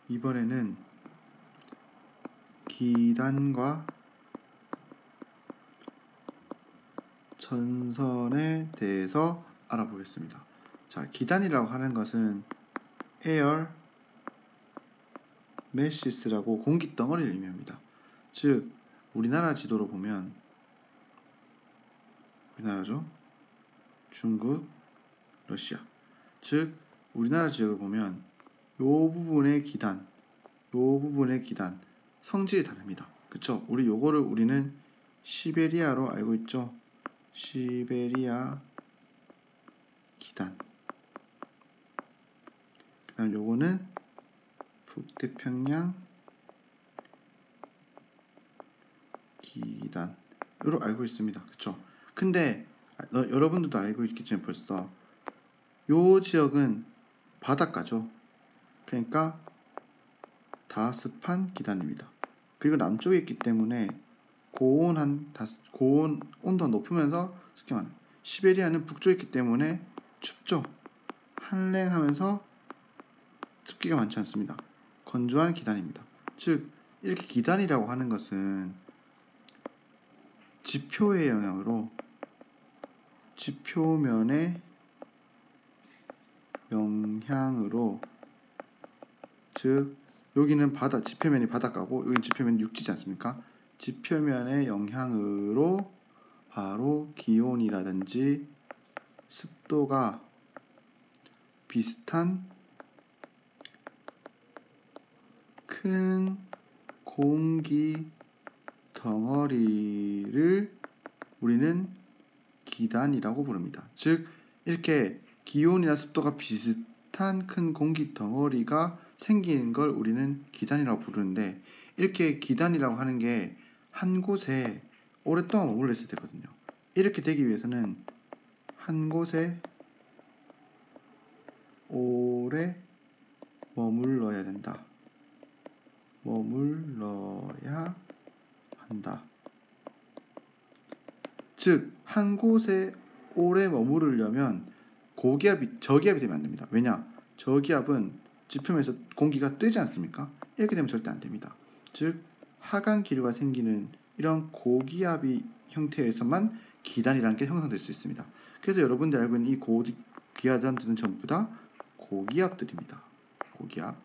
이번에는 기단과 전선에 대해서 알아보겠습니다. 자, 기단이라고 하는 것은 에어 메시스라고 공기 덩어리를 의미합니다. 즉, 우리나라 지도로 보면 우리나라죠. 중국, 러시아. 즉, 우리나라 지역을 보면 요 부분의 기단, 성질이 다릅니다. 그쵸? 우리는 시베리아로 알고 있죠. 시베리아 기단. 그다음 요거는 북태평양 기단으로 알고 있습니다. 그쵸? 근데 여러분들도 알고 있겠지만 벌써 요 지역은 바닷가죠. 그러니까 다습한 기단입니다. 그리고 남쪽에 있기 때문에 고온 온도가 높으면서 습기만. 시베리아는 북쪽에 있기 때문에 춥죠. 한랭하면서 습기가 많지 않습니다. 건조한 기단입니다. 즉, 이렇게 기단이라고 하는 것은 지표의 영향으로 지표면의 영향으로, 즉 여기는 지표면이 바닷가고 여기는 지표면이 육지지 않습니까? 지표면의 영향으로 바로 기온이라든지 습도가 비슷한 큰 공기 덩어리를 우리는 기단이라고 부릅니다. 즉, 이렇게 기온이나 습도가 비슷한 큰 공기 덩어리가 생기는 걸 우리는 기단이라고 부르는데, 이렇게 기단이라고 하는 게 한 곳에 오랫동안 머물러 있어야 되거든요. 이렇게 되기 위해서는 한 곳에 오래 머물러야 한다. 즉, 한 곳에 오래 머무르려면 저기압이 되면 안 됩니다. 왜냐? 저기압은 지표면에서 공기가 뜨지 않습니까? 이렇게 되면 절대 안 됩니다. 즉, 하강 기류가 생기는 이런 고기압이 형태에서만 기단이라는 게 형성될 수 있습니다. 그래서 여러분들 알고 있는 이 고기압들은 전부 다 고기압들입니다. 고기압.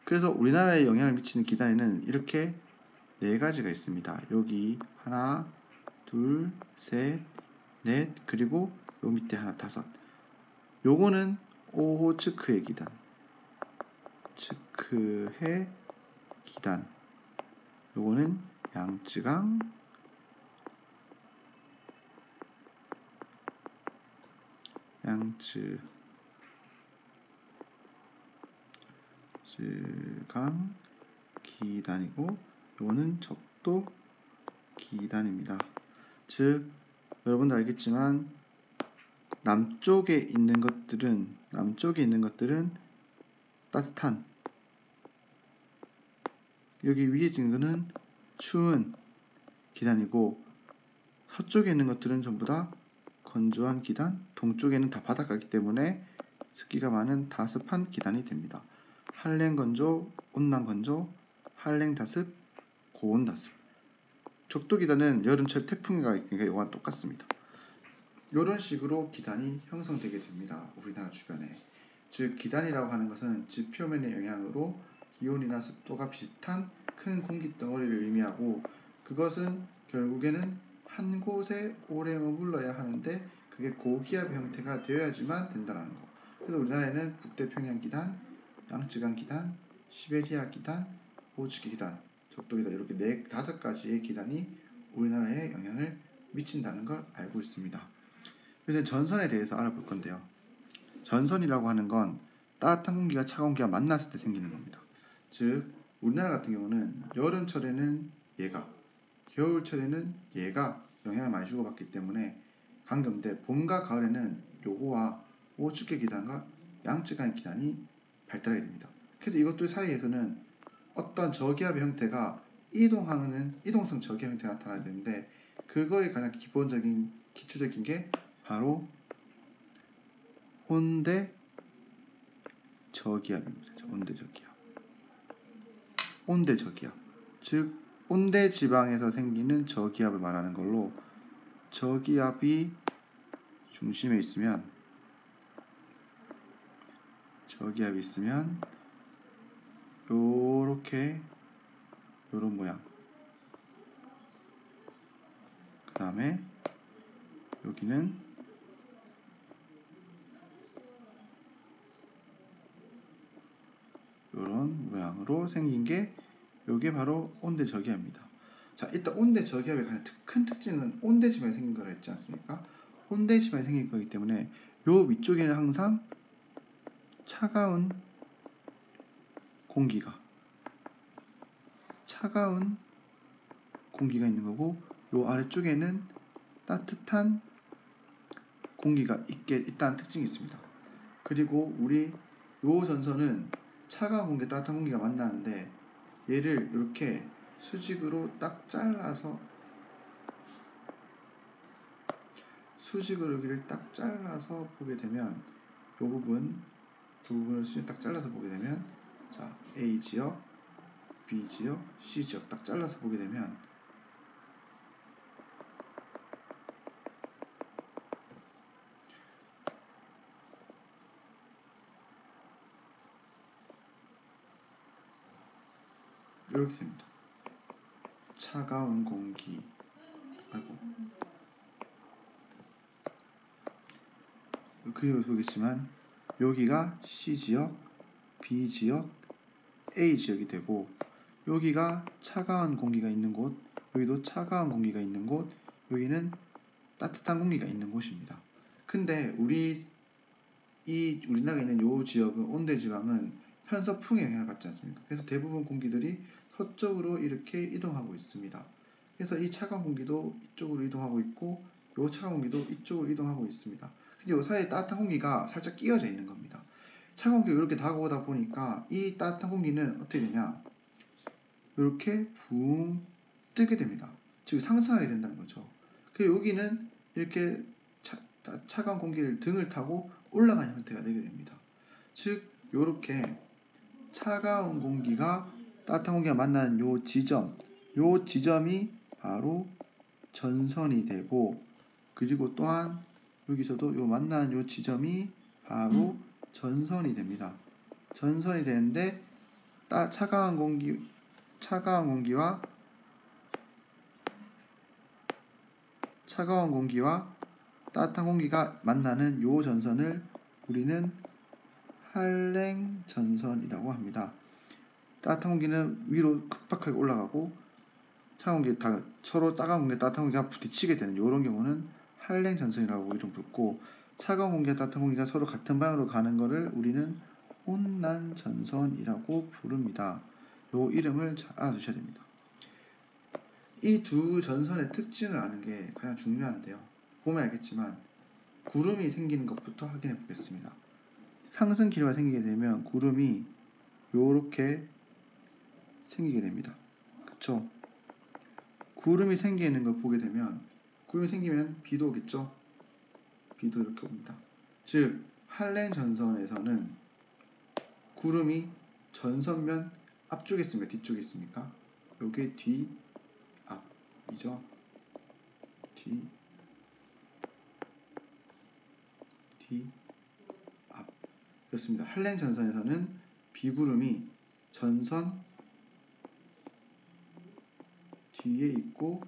그래서 우리나라에 영향을 미치는 기단에는 이렇게 4가지가 있습니다. 여기 하나, 둘, 셋, 넷, 그리고 요 밑에 하나, 5. 요거는 오호츠크해 기단. 요거는 양쯔강 기단이고, 요거는 적도 기단입니다. 즉, 여러분도 알겠지만 남쪽에 있는 것들은 따뜻한, 여기 위에 있는 거는 추운 기단이고, 서쪽에 있는 것들은 전부 다 건조한 기단, 동쪽에는 다 바닷가이기 때문에 습기가 많은 다습한 기단이 됩니다. 한랭건조, 온난건조, 한랭다습, 고온다습. 적도기단은 여름철 태풍이가 있으니까 이거와 똑같습니다. 이런 식으로 기단이 형성되게 됩니다. 우리나라 주변에. 즉, 기단이라고 하는 것은 지표면의 영향으로 기온이나 습도가 비슷한 큰 공기덩어리를 의미하고, 그것은 결국에는 한 곳에 오래 머물러야 하는데 그게 고기압의 형태가 되어야지만 된다는 거. 그래서 우리나라에는 북태평양 기단, 양쯔강 기단, 시베리아 기단, 오호츠크 기단, 적도 기단, 이렇게 5가지의 기단이 우리나라에 영향을 미친다는 걸 알고 있습니다. 이제 전선에 대해서 알아볼 건데요. 전선이라고 하는 건 따뜻한 공기와 차가운 공기가 만났을 때 생기는 겁니다. 즉, 우리나라 같은 경우는 여름철에는 얘가, 겨울철에는 얘가 영향을 많이 주고받기 때문에 관계인데, 봄과 가을에는 요거와 오호츠크 기단과 양쯔강 기단이 발달하게 됩니다. 그래서 이것들 사이에서는 어떤 저기압의 형태가 이동성 저기압 형태가 나타나야 되는데, 그거의 가장 기초적인 게 바로 온대 저기압입니다. 온대 저기압. 온대 저기압, 즉 온대 지방에서 생기는 저기압을 말하는 걸로, 저기압이 중심에 있으면 요렇게 요런 모양, 그 다음에 여기는 요런 모양으로 생긴 게 요게 바로 온대 저기압입니다. 자, 일단 온대 저기압의 가장 큰 특징은 온대 지방에 생긴 거라 했지 않습니까? 온대 지방에 생긴 거기 때문에 요 위쪽에는 항상 차가운 공기가 있는 거고, 요 아래쪽에는 따뜻한 공기가 있다는 특징이 있습니다. 그리고 우리 요 전선은 차가운 공기, 따뜻한 공기가 만나는데, 얘를 이렇게 수직으로 딱 잘라서 여기를 딱 잘라서 보게 되면, 요 부분을 수직 딱 잘라서 보게 되면, 자, A 지역, B 지역, C 지역 딱 잘라서 보게 되면 이렇게 됩니다. 차가운 공기, 그림을 보겠지만 여기가 C 지역, B 지역, A 지역이 되고, 여기가 차가운 공기가 있는 곳, 여기도 차가운 공기가 있는 곳, 여기는 따뜻한 공기가 있는 곳입니다. 근데 우리나라에 있는 요 지역은, 온대 지방은 편서풍의 영향을 받지 않습니까? 그래서 대부분 공기들이 서쪽으로 이렇게 이동하고 있습니다. 그래서 이 차가운 공기도 이쪽으로 이동하고 있고, 요 차가운 공기도 이쪽으로 이동하고 있습니다. 근데 요 사이에 따뜻한 공기가 살짝 끼어져 있는 겁니다. 차가운 공기가 이렇게 다가오다 보니까 이 따뜻한 공기는 어떻게 되냐, 이렇게 붕 뜨게 됩니다. 즉 상승하게 된다는 거죠. 그리고 여기는 이렇게 차가운 공기를 등을 타고 올라가는 형태가 되게 됩니다. 즉 이렇게 차가운 공기가 따뜻한 공기가 만나는 요 지점이 바로 전선이 되고, 그리고 또한 여기서도 요 만나는 요 지점이 바로 전선이 됩니다. 전선이 되는데, 차가운 공기와 따뜻한 공기가 만나는 요 전선을 우리는 한랭전선이라고 합니다. 따뜻한 공기는 위로 급박하게 올라가고, 차가운 공기 서로 차가운 공기, 따뜻한 공기가 부딪히게 되는 이런 경우는 한랭전선이라고 이름 붙고, 차가운 공기와 따뜻한 공기가 서로 같은 방향으로 가는 것을 우리는 온난전선이라고 부릅니다. 요 이름을 잘 알아두셔야 됩니다. 이 두 전선의 특징을 아는 게 가장 중요한데요. 보면 알겠지만 구름이 생기는 것부터 확인해 보겠습니다. 상승 기류가 생기게 되면 구름이 요렇게 생기게 됩니다. 그쵸? 구름이 생기는 걸 보게 되면, 구름이 생기면 비도 오겠죠? 비도 이렇게 옵니다. 즉 할렌 전선에서는 구름이 전선면 앞쪽에 있습니까? 뒤쪽에 있습니까? 요게 뒤앞이죠. 뒤앞. 그렇습니다. 할렌 전선에서는 비구름이 전선 뒤에 있고,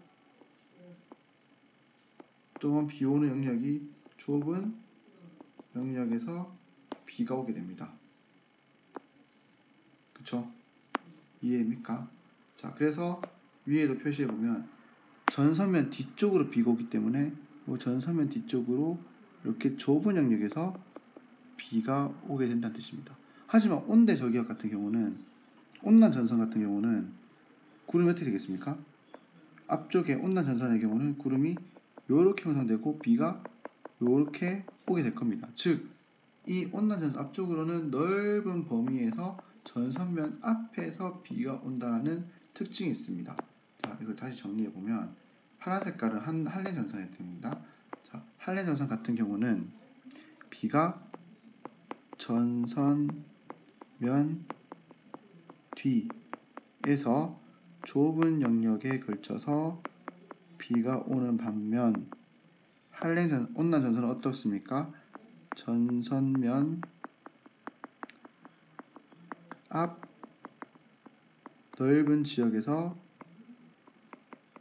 또한 비 오는 영역이 좁은 영역에서 비가 오게 됩니다. 그쵸? 이해입니까? 자, 그래서 위에도 표시해 보면 전선면 뒤쪽으로 비가 오기 때문에 전선면 뒤쪽으로 이렇게 좁은 영역에서 비가 오게 된다는 뜻입니다. 하지만 온대 저기압 같은 경우는, 온난 전선 같은 경우는 구름이 어떻게 되겠습니까? 앞쪽에 온난 전선의 경우는 구름이 요렇게 형성되고 비가 요렇게 오게 될 겁니다. 즉 이 온난 전선 앞쪽으로는 넓은 범위에서 전선면 앞에서 비가 온다는 특징이 있습니다. 자, 이걸 다시 정리해 보면 파란 색깔은 한렌 전선에 듭니다. 자, 한렌 전선 같은 경우는 비가 전선면 뒤 에서 좁은 영역에 걸쳐서 비가 오는 반면 온난 전선은 어떻습니까? 전선면 앞 넓은 지역에서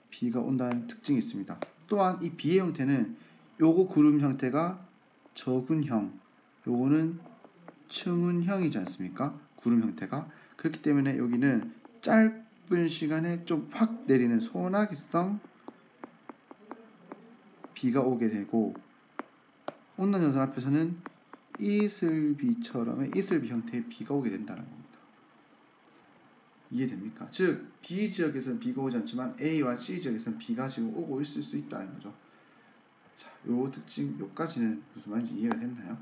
비가 온다는 특징이 있습니다. 또한 이 비의 형태는 요거 구름 형태가 저군형, 요거는 층운형이지 않습니까? 구름 형태가. 그렇기 때문에 여기는 짧은 시간에 좀 확 내리는 소나기성 비가 오게 되고, 온난 전선 앞에서는 이슬비처럼의 이슬비 형태의 비가 오게 된다는 겁니다. 이해됩니까? 즉 B 지역에서는 비가 오지 않지만 A와 C 지역에서는 비가 지금 오고 있을 수 있다는 거죠. 자, 요 특징 요까지는 무슨 말인지 이해가 됐나요?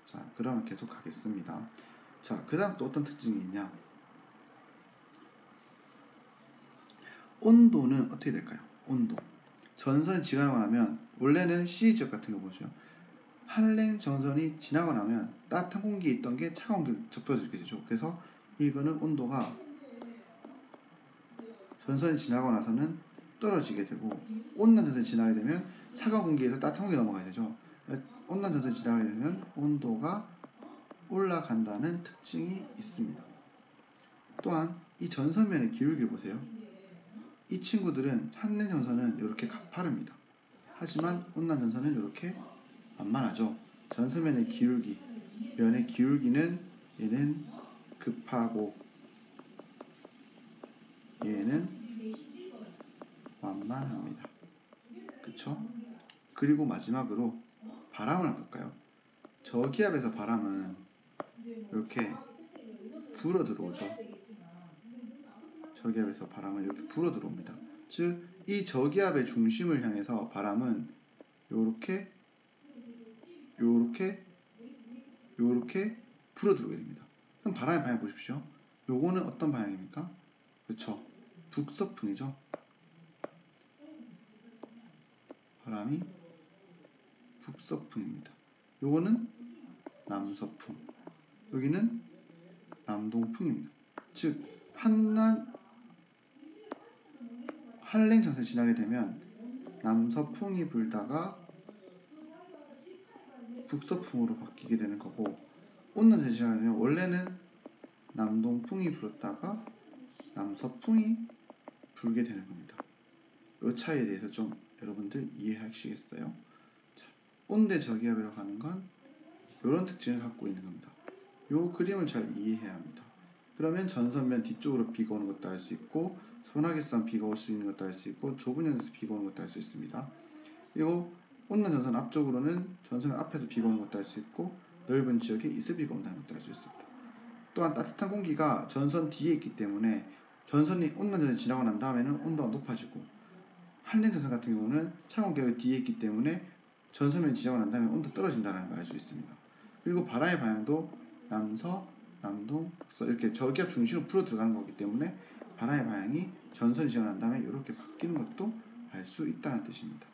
자, 그러면 계속 가겠습니다. 자, 그 다음 또 어떤 특징이 있냐? 온도는 어떻게 될까요? 온도. 전선이 지나고 나면 원래는 C 지역 같은 거 보죠. 한랭 전선이 지나고 나면 따뜻한 공기에 있던 게 차가운 공기를 접혀지게 되죠. 그래서 이거는 온도가 전선이 지나고 나서는 떨어지게 되고, 온난 전선이 지나게 되면 차가운 공기에서 따뜻한 공기가 넘어가야 되죠. 온난 전선이 지나게 되면 온도가 올라간다는 특징이 있습니다. 또한 이 전선면의 기울기를 보세요. 이 친구들은 한랭 전선은 이렇게 가파릅니다. 하지만 온난 전선은 이렇게 만만하죠. 전선면의 기울기, 면의 기울기는 얘는 급하고 얘는 완만합니다. 그쵸? 그리고 마지막으로 바람을 한번 볼까요? 저기압에서 바람은 이렇게 불어 들어오죠. 저기압에서 바람은 이렇게 불어 들어옵니다. 즉, 이 저기압의 중심을 향해서 바람은 요렇게 불어 들어오게 됩니다. 그럼 바람의 방향 보십시오. 요거는 어떤 방향입니까? 그렇죠. 북서풍이죠. 바람이 북서풍입니다. 요거는 남서풍, 여기는 남동풍입니다. 즉 한랭 전선을 지나게 되면 남서풍이 불다가 북서풍으로 바뀌게 되는 거고, 온난 전선을 지나게 되면 원래는 남동풍이 불었다가 남서풍이 불게 되는 겁니다. 이 차이에 대해서 좀 여러분들 이해하시겠어요? 자, 온대 저기압으로 가는 건 이런 특징을 갖고 있는 겁니다. 이 그림을 잘 이해해야 합니다. 그러면 전선면 뒤쪽으로 비가 오는 것도 알 수 있고, 소나기성 비가 올 수 있는 것도 알 수 있고, 좁은 영역에서 비가 오는 것도 알 수 있습니다. 그리고 온난 전선 앞쪽으로는 전선면 앞에서 비가 오는 것도 알 수 있고, 넓은 지역에 이슬비가 온다는 것도 알 수 있습니다. 또한 따뜻한 공기가 전선 뒤에 있기 때문에 전선이 온난 전선이 지나고 난 다음에는 온도가 높아지고, 한랭 전선 같은 경우는 차가운 공기가 뒤에 있기 때문에 전선면이 지나고 난 다음에 온도 떨어진다는 걸 알 수 있습니다. 그리고 바람의 방향도 남서, 남동, 북서 이렇게 저기압 중심으로 풀어 들어가는 거기 때문에 바람의 방향이 전선이 지나고 난 다음에 이렇게 바뀌는 것도 알 수 있다는 뜻입니다.